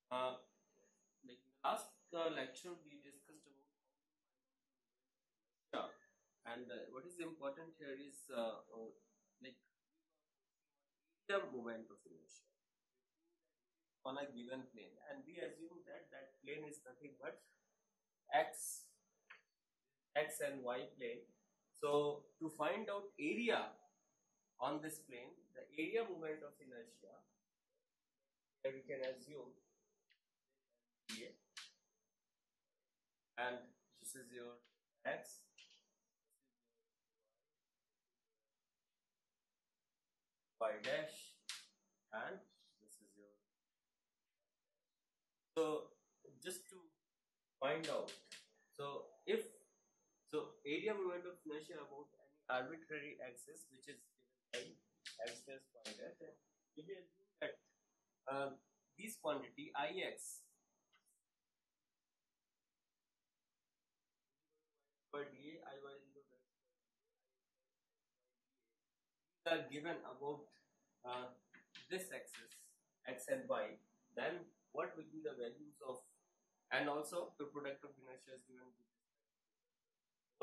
Like in the last lecture, we discussed about yeah, and what is important here is like the moment of inertia on a given plane, and we assume that that plane is nothing but x and y plane. So to find out area on this plane, the area moment of inertia, we can assume dA, and this is your x, y dash, and this is your. So just to find out, so if so area moment of inertia about any arbitrary axis which is given by x dash y dash, and if we assume that this quantity ix per dA, iy are given about uh, this axis x and y, then what will be the values of, and also the product of inertia is given with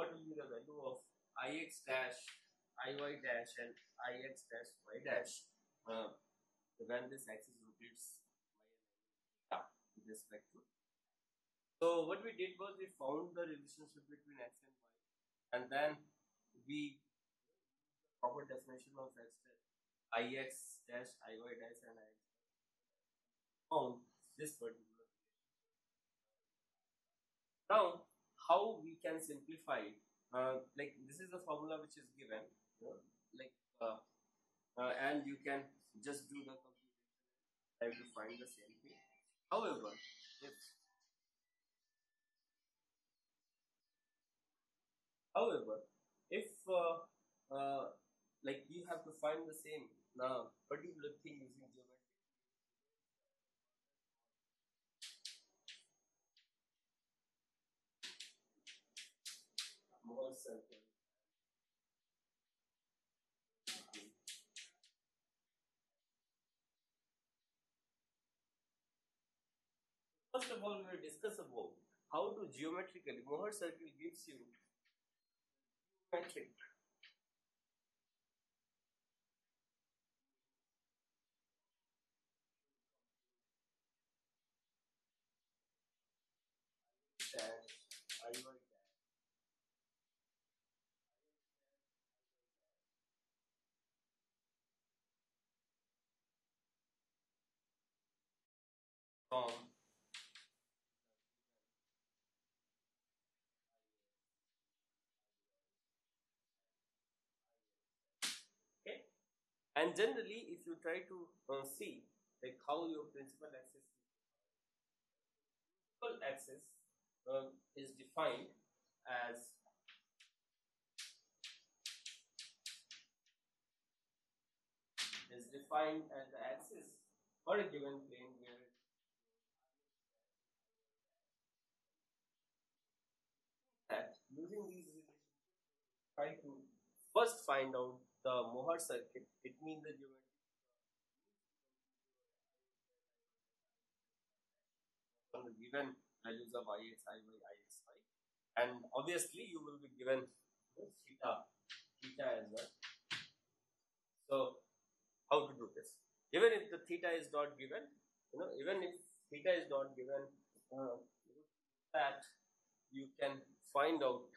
what will be the value of ix dash, iy dash, and ix dash y dash when this axis rotates with respect to. So what we did was we found the relationship between x and y, and then we proper definition of x dash, ix dash, iy dash, and ix found this particular. Now, how we can simplify it? Like this is the formula which is given, like and you can just do the computation, try to find the same thing. However, if however if like you have to find the same particular thing using geometry, Mohr circle. First of all, we will discuss about how to geometrically. Mohr circle gives you geometric dash, iy dash from. Okay, and generally, if you try to see like how your principal axis is defined as the axis for a given plane where that using these relations try to first find out the Mohr circuit. It means the geometry on the given values of ix, iy, ixy, and obviously you will be given theta as well. So how to do this? Even if the theta is not given, even if theta is not given, uh, that you can find out.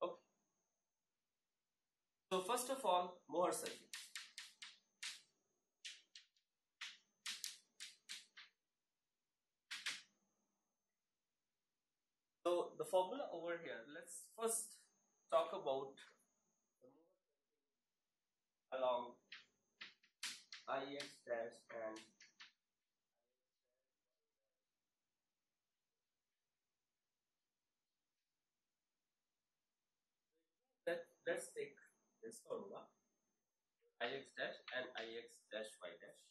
Okay. So first of all, Mohr circuit. So the formula over here, let's first talk about along ix dash and let's take this formula ix dash and ix dash y dash.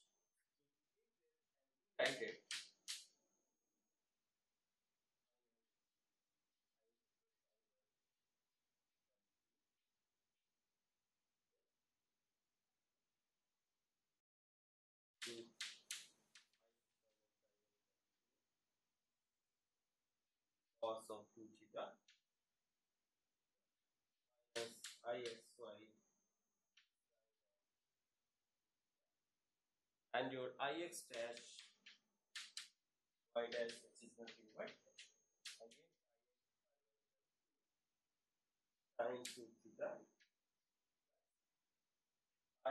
Write it. cos of 2 theta plus ixy, and your ix dash y dash, which is nothing but again sine 2 theta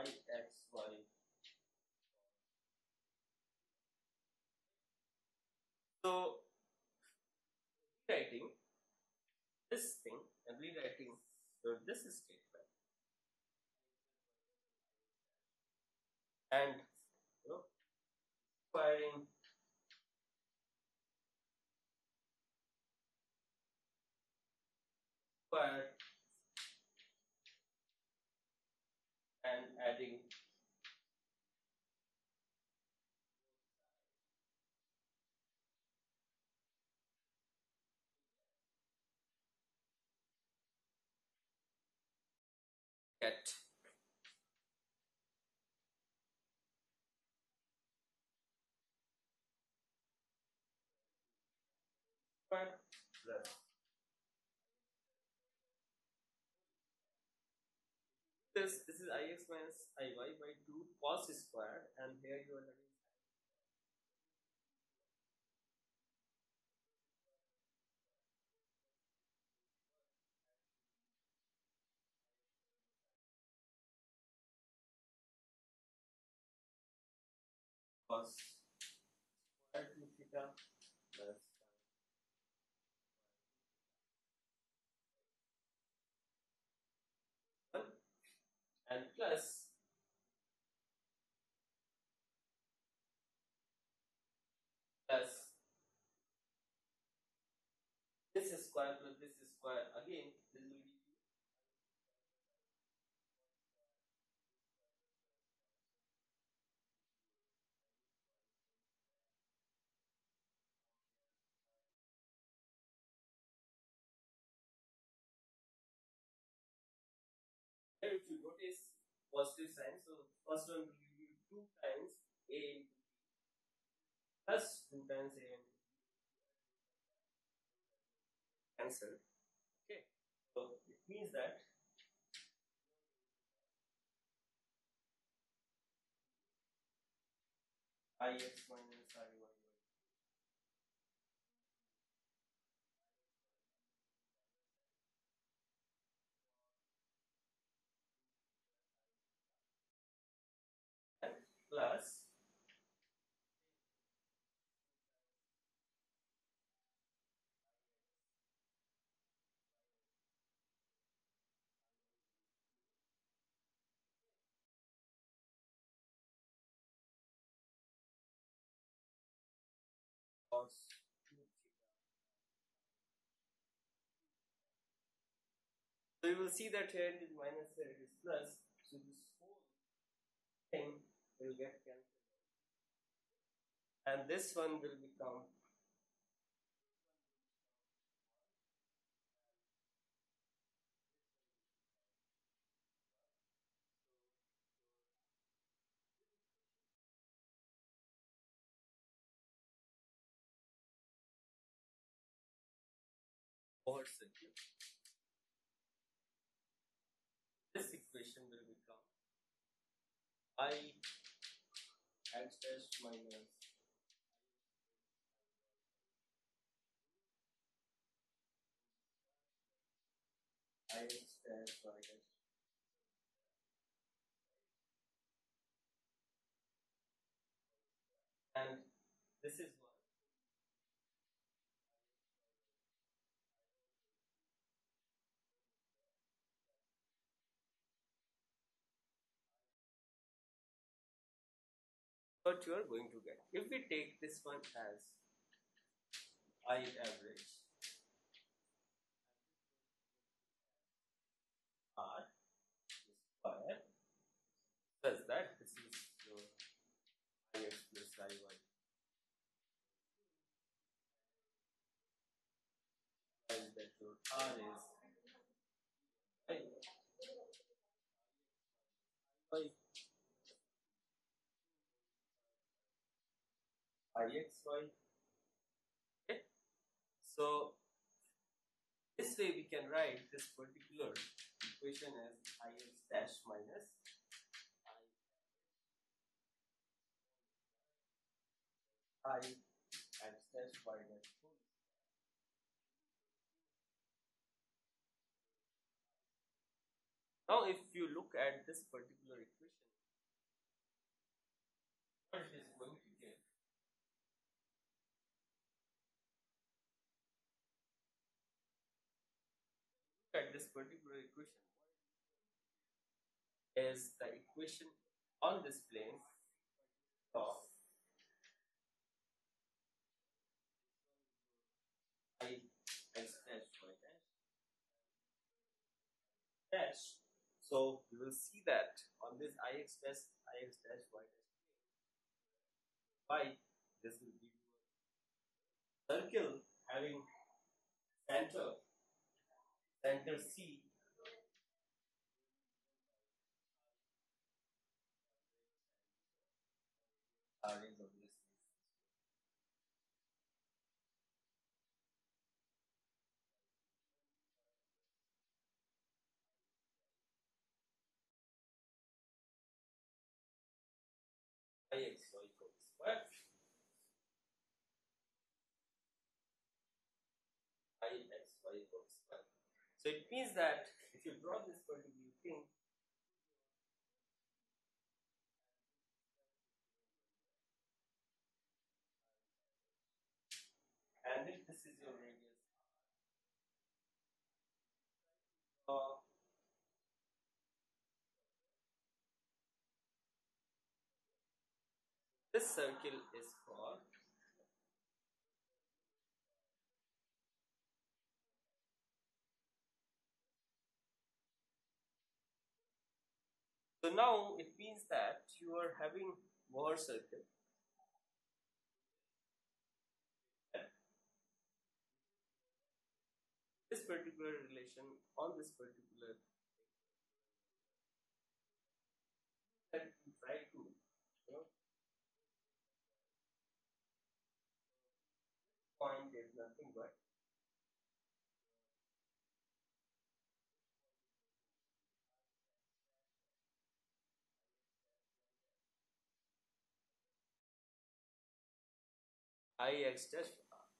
ixy. So rewriting this thing and rewriting this statement and squaring square and adding get square plus this is ix minus iy by 2 cos square, and here you are having cos square 2 theta plus one and plus this square plus this square, again this will be here. If you notice positive sign, so first one will give you 2 times a into plus 2 times a into cancel. Okay, so it means that ix minus iy plus cos 2 theta. So you will see that here it is minus, here it is plus. So this whole thing will get cancelled, and this one will become Mohr circuit. This equation will become I x dash minus I x dash y dash, and this is what you are going to get. If we take this one as I average R square plus that, this is your ix plus iy, and that your R is I ixy. Okay, so This way we can write this particular equation as ix dash minus I x dash y dash. Now if you look at this particular equation, what it is going to give? Look at this particular equation is the equation on this plane of I x dash y dash dash. So you will see that on this ix dash y dash this will give you a circle having center C range of this ix y equals square ix y equals square. So it means that if you draw this particular thing, and if this is your radius, uh, this circle is called so now it means that you are having Mohr circle. This particular relation on this particular that you try to point is nothing but ix dash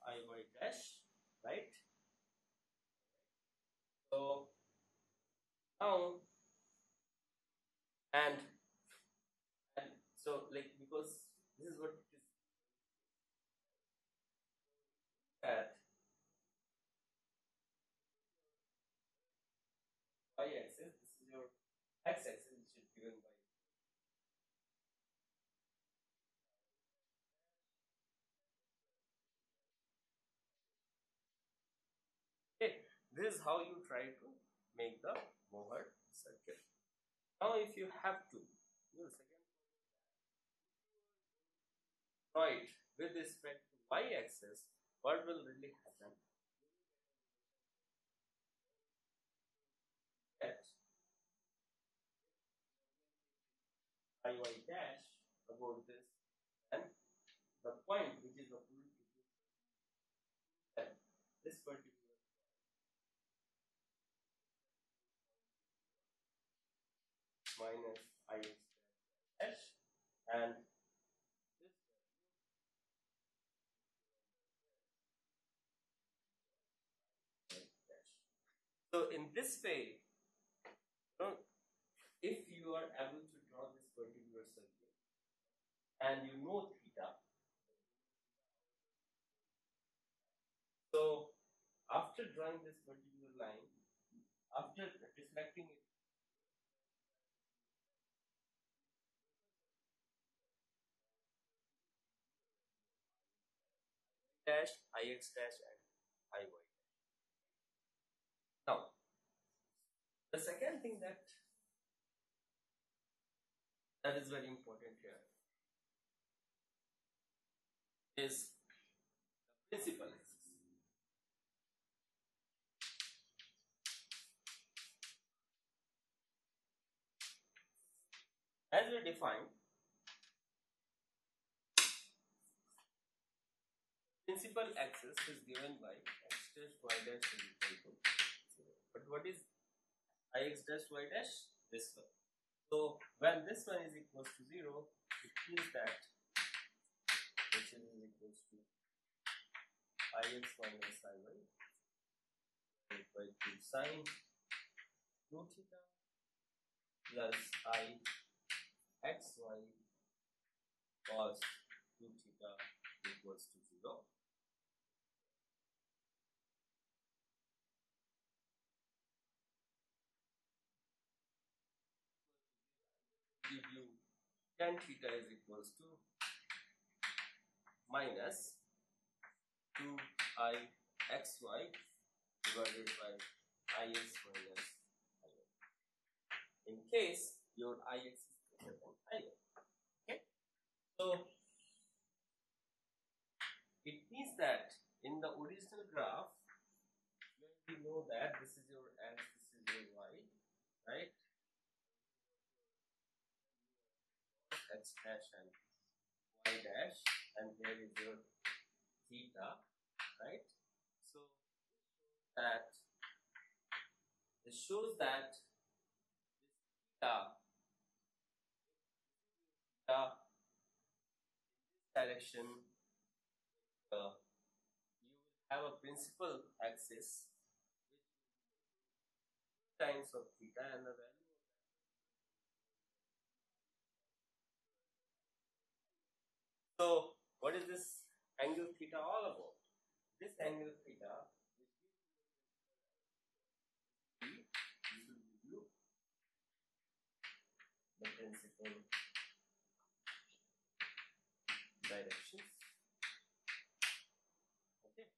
iy dash, right? So now and and so like because this is what it is at y-axis, this is your x-axis which is given by okay. This is how you try to make the Mohr circle. Now if you have to you will second draw it with respect to y-axis, what will really happen? That iy dash about this and the point which is opposite to this particular minus ix dash and this dash. So in this way, you know, if you are able to draw this particular circle and you know theta, so after drawing this particular line, after reflecting it dash ix dash and iy dash. Now the second thing that is very important here is the principal axis. As we defined, principal axis is given by x dash y dash is equal to what is ix dash y dash? This one. So when this one is equals to 0, it means that this is equals to ix minus iy equal to sine 2 theta plus I xy cos 2 theta equals to 0. Give you tan theta is equals to minus 2I xy divided by ix minus iy. In case your ix is greater than iy. Okay? So it means that in the original graph, we know that this is your x, this is your y, right? X dash and y dash, and there is your theta, right? So that it shows that theta direction, you will have a principal axis times of theta, and the value. So what is this angle theta all about? This angle theta will give you the principal directions. Okay.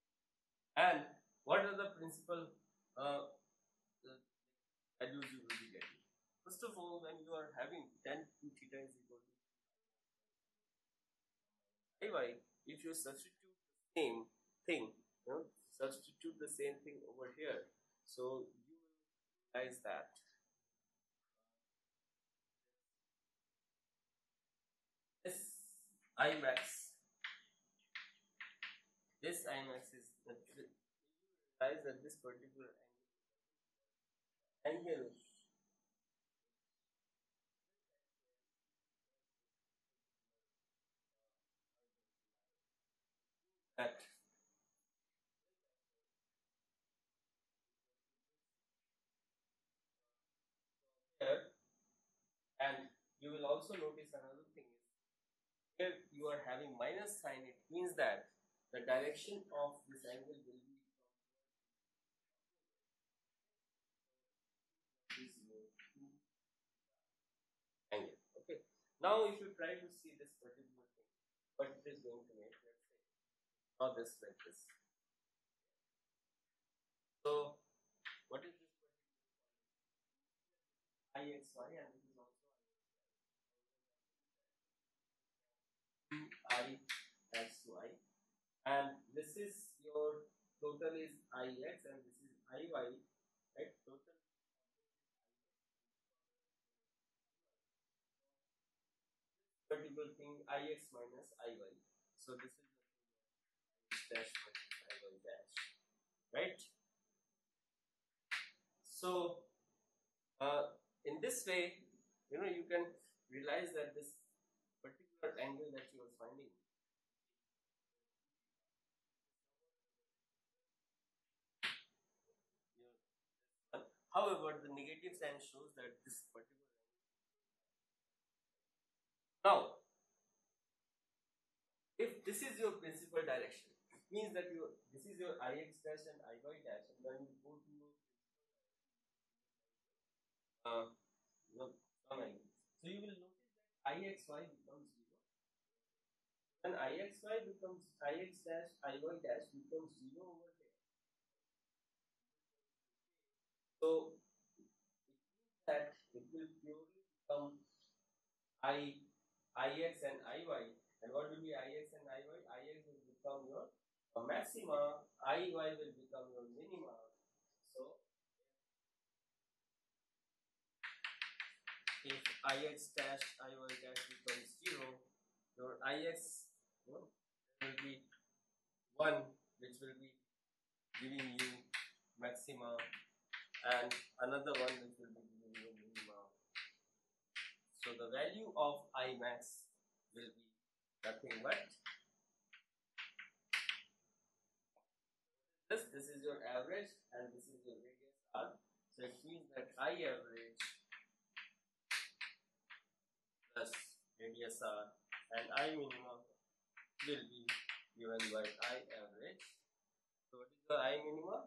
And what are the principal values you will be getting? First of all, when you are having tan 2 theta is equal to iy, if you substitute the same thing, substitute the same thing over here, so you will realize that this imax, is realize that this particular angle that here, and you will also notice another thing is here you are having minus sign. It means that the direction of this angle will be this angle. Okay. Now if you try to see this particular thing, what it is going to make, let's say, not this like this. So what is this ixy, and this is also ixy, and this is your total is ix, and this is iy, right? Total particular thing ix minus iy. So this is dash minus iy dash, right? So in this way, you can realize that this particular angle that you are finding, however, the negative sign shows that this particular now, if this is your principal direction, it means that this is your ix dash and iy dash, and when you go to some angle, so you will notice that ixy becomes 0. When ixy becomes ix dash iy dash becomes 0 over here. So that it will purely become ix and iy, and what will be ix and iy? Ix will become your maxima, iy will become your minima. So if ix dash iy dash becomes 0, your ix will be 1, which will be giving you maxima, and another one which will be giving you minima. So the value of I max will be nothing but this is your average and this is your radius r. So it means that I average plus radius r and I minimum will be given by I average. So what is the I minimum?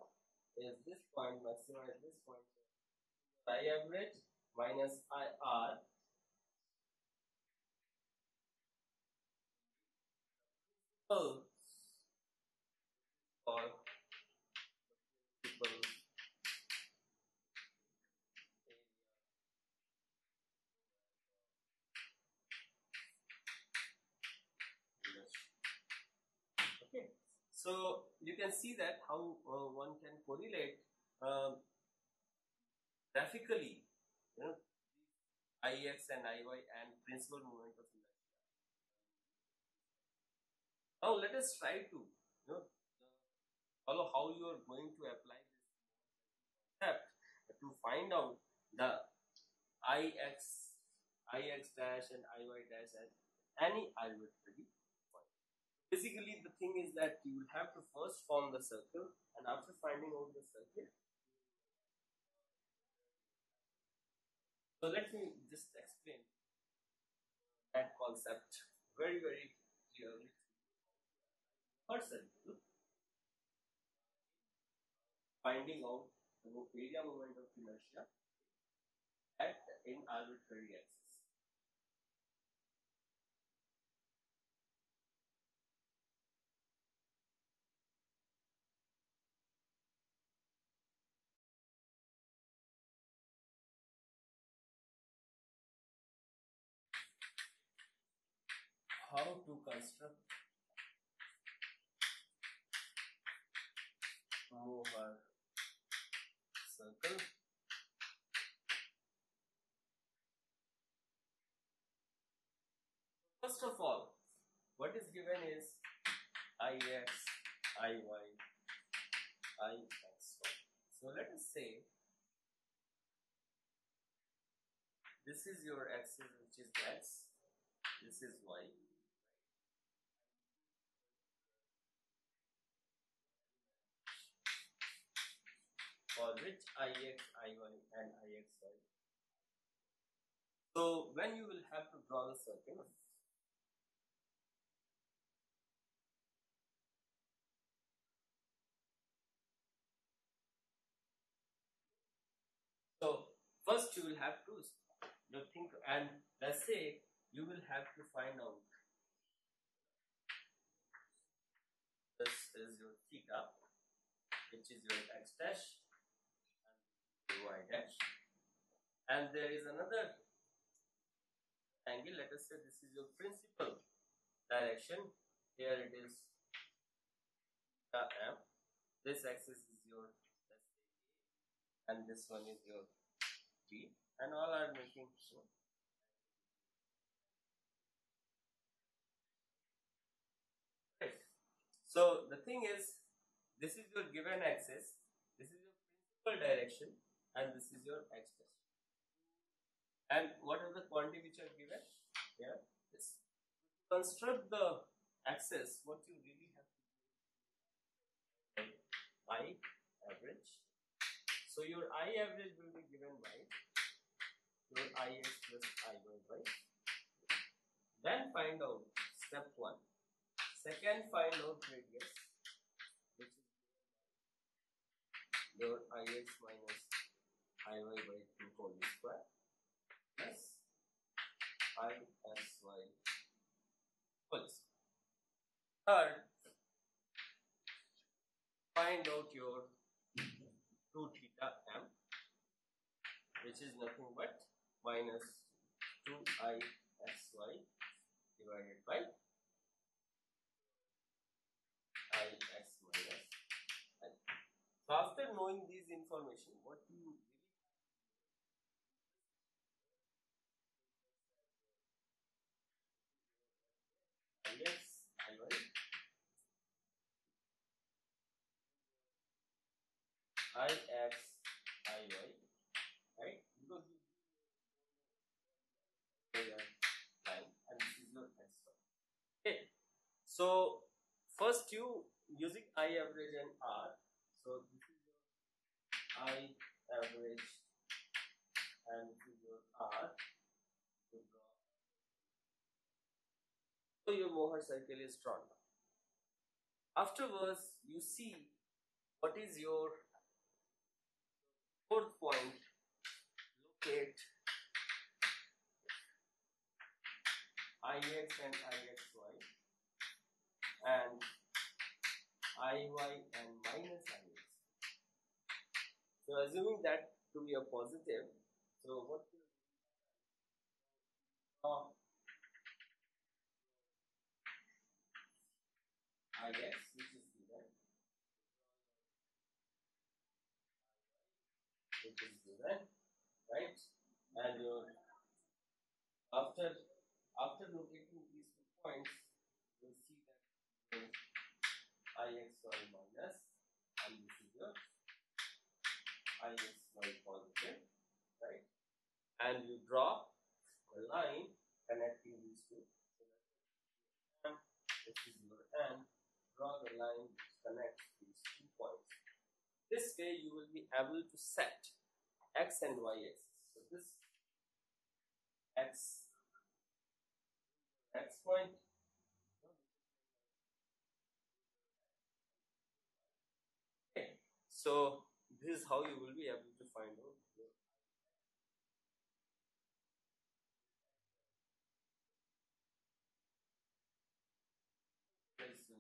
Is this point maximum at this point. I average minus I r or people okay. So you can see that how one can correlate graphically, you know, Ix and Iy and principal moment of inertia. Now let us try to follow how you are going to apply this concept to find out the Ix dash and Iy dash at any arbitrary point. Basically, the thing is that you will have to first form the circle, and after finding out the circle, so let me just explain that concept very clearly. First circle, finding out the area moment of inertia at in arbitrary axis. How to construct Mohr circle? First of all, what is given is Ix, Iy, Ixy. So let us say this is your axis, which is x, this is y. For which Ix, Iy and Ixy. So when you will have to draw the circle, so first you will have to think, and let's say you will have to find out this is your theta, which is your x dash and y dash, and there is another angle. Let us say this is your principal direction. Here it is theta m. This axis is your and this one is your T, and all are making so. Right. So the thing is, this is your given axis, this is your principal direction, and this is your x dash. And what are the quantity which are given here? This. To construct the axis, what you really have to do I average. So your I average will be given by your Ix plus Iy. Then find out step 1. Second, find out radius, which is your Ix minus Iy by 2 whole square plus Isy whole square. Third, find out your 2 theta m, which is nothing but minus 2 Ixy divided by Ix minus I. So after knowing these information, what you Ix, Iy, Ix, Iy So first you using I average and R. So this is your I average and this is your R. So your Mohr circle is drawn. Afterwards, you see what is your fourth point. Locate Ix and Ixy and Iy and minus Ix. So assuming that to be a positive, so what will Ix, which is given, which is given, right? And your after locating these 2 points, you'll see that Ixy minus and this is your Ixy positive, right? And you draw a line connecting these two. So this is your M. Draw the line which connects these 2 points. This way you will be able to set X and Y axis. So this X point. Okay. So this is how you will be able to find out your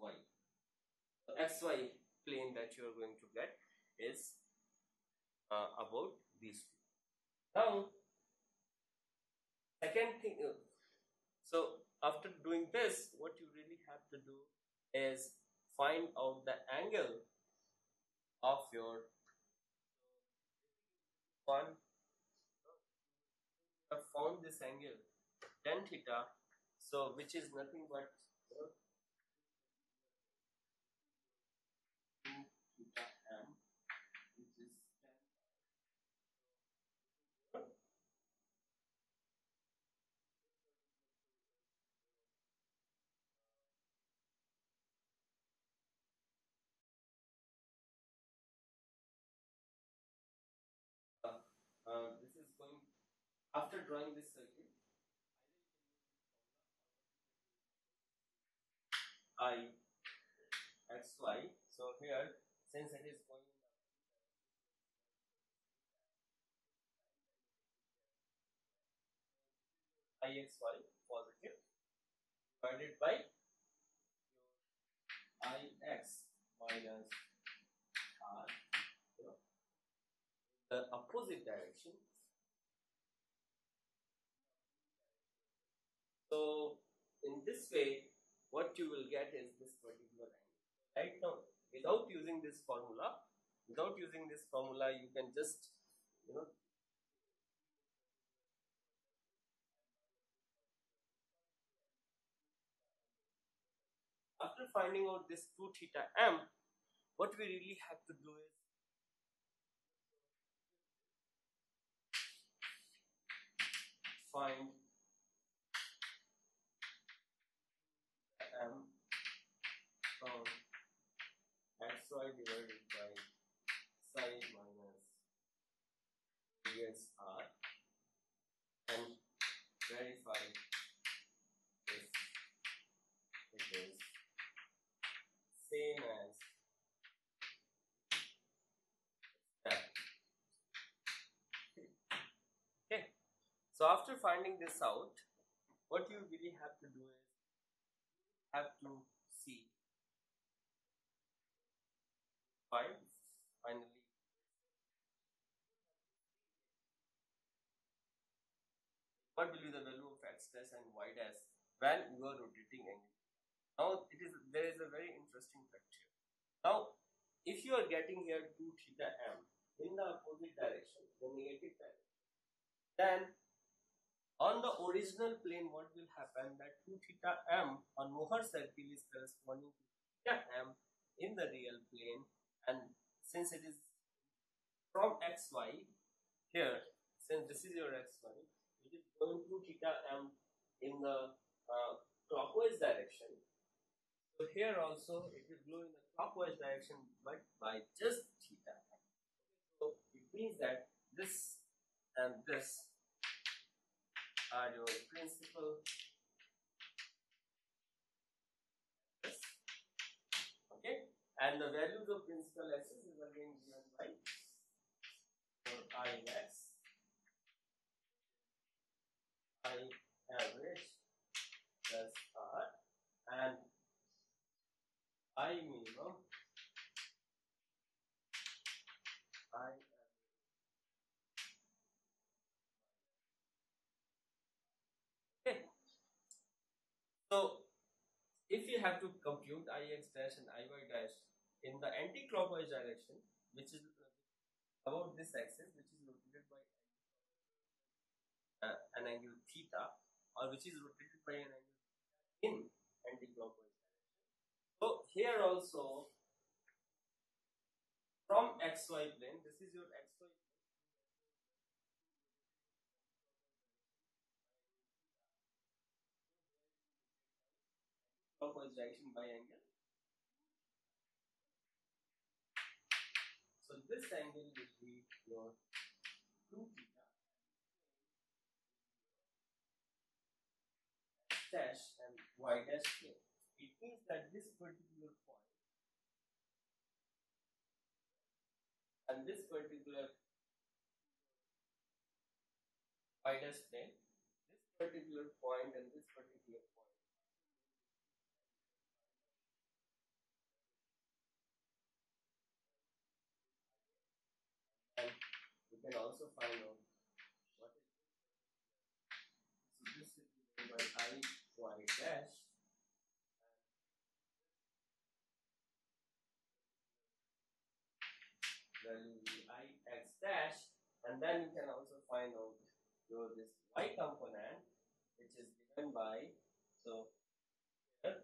Y. The XY plane that you are going to get is about these two. Now, second thing, so after doing this, what you really have to do is find out the angle of your one. I have found this angle tan theta, so which is nothing but 2 theta m, which is tan. This is going after drawing this circle. I x y. So here, since it is going I x y positive divided by I x minus r, the opposite direction. So in this way, what you will get is this particular angle. Right now, without using this formula, you can just after finding out this 2 theta m, what we really have to do is find m from xy divided by psi minus radius r and verify if it is same as that. Okay. So after finding this out, what you really have to do is have to see finally what will be the value of x dash and y dash when you are rotating angle. Now there is a very interesting fact here. Now if you are getting here 2 theta m in the opposite direction, the negative direction, then on the original plane what will happen, that 2 theta m on Mohr circle is corresponding to theta m in the real plane, and since it is from xy here, since this is your xy, it is going to theta m in the clockwise direction. So here also it will blow in the clockwise direction, but by just theta. So it means that this and this are your principal axis, okay, and the values of principal axis is again given by your Ix, I average plus R, and I minimum, I average. Okay. So if you have to compute Ix dash and Iy dash in the anti-clockwise direction, which is about this axis, which is rotated by an angle theta, or which is rotated by an angle in anti-clockwise direction. So here also from xy plane, this is your xy clockwise direction by angle. So this angle will be your 2 theta dash and y dash plane. It means that this particular point and this particular y dash plane, this particular point and this particular point, and you can also find out what is this. So this will be given by I y dash, value will be I x dash, and then you can also find out your this y component, which is given by, so here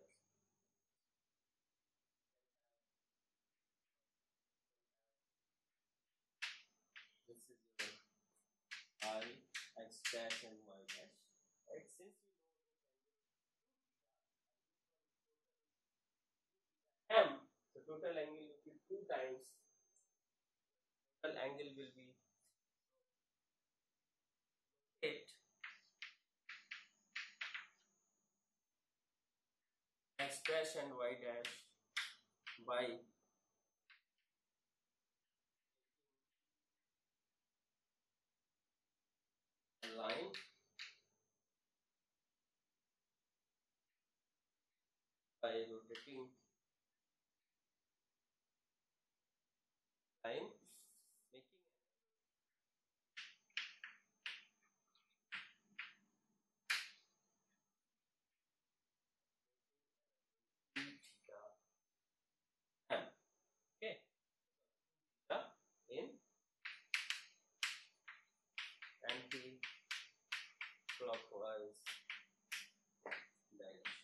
this is your I x dash and y dash, right? Since we know m, the total angle will be 2 times, total angle will be 8 x dash and y dash by a line by rotating line, making theta m, okay, theta in anti-clockwise direction.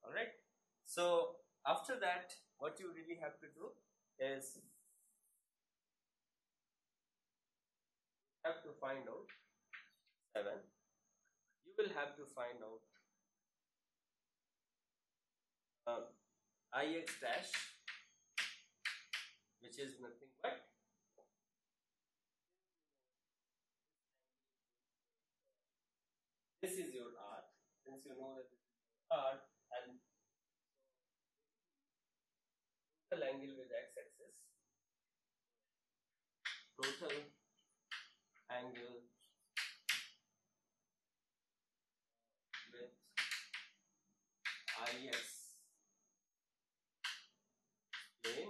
All right. So after that, what you really have to do is have to find out 7. You will have to find out Ix dash, which is nothing but this is your R, since you know that this is R, and total angle with x-axis, total angle with Ix plane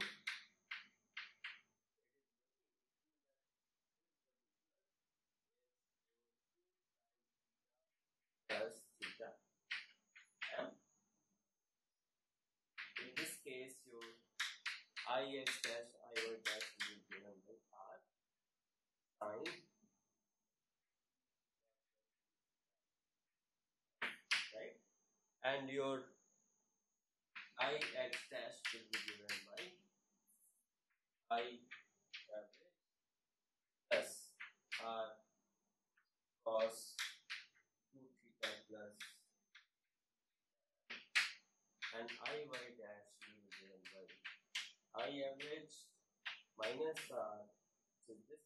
plus theta m. In this case, your Ix dash Iy dash will be given by R sine, right? And your Ix dash will be given by I average plus R cos 2 theta plus y average minus so this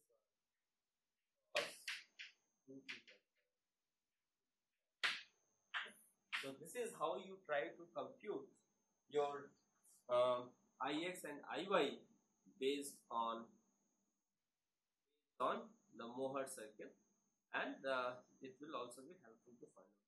cos 2 theta. So this is how you try to compute your Ix and Iy based on the Mohr circle, and it will also be helpful to find out.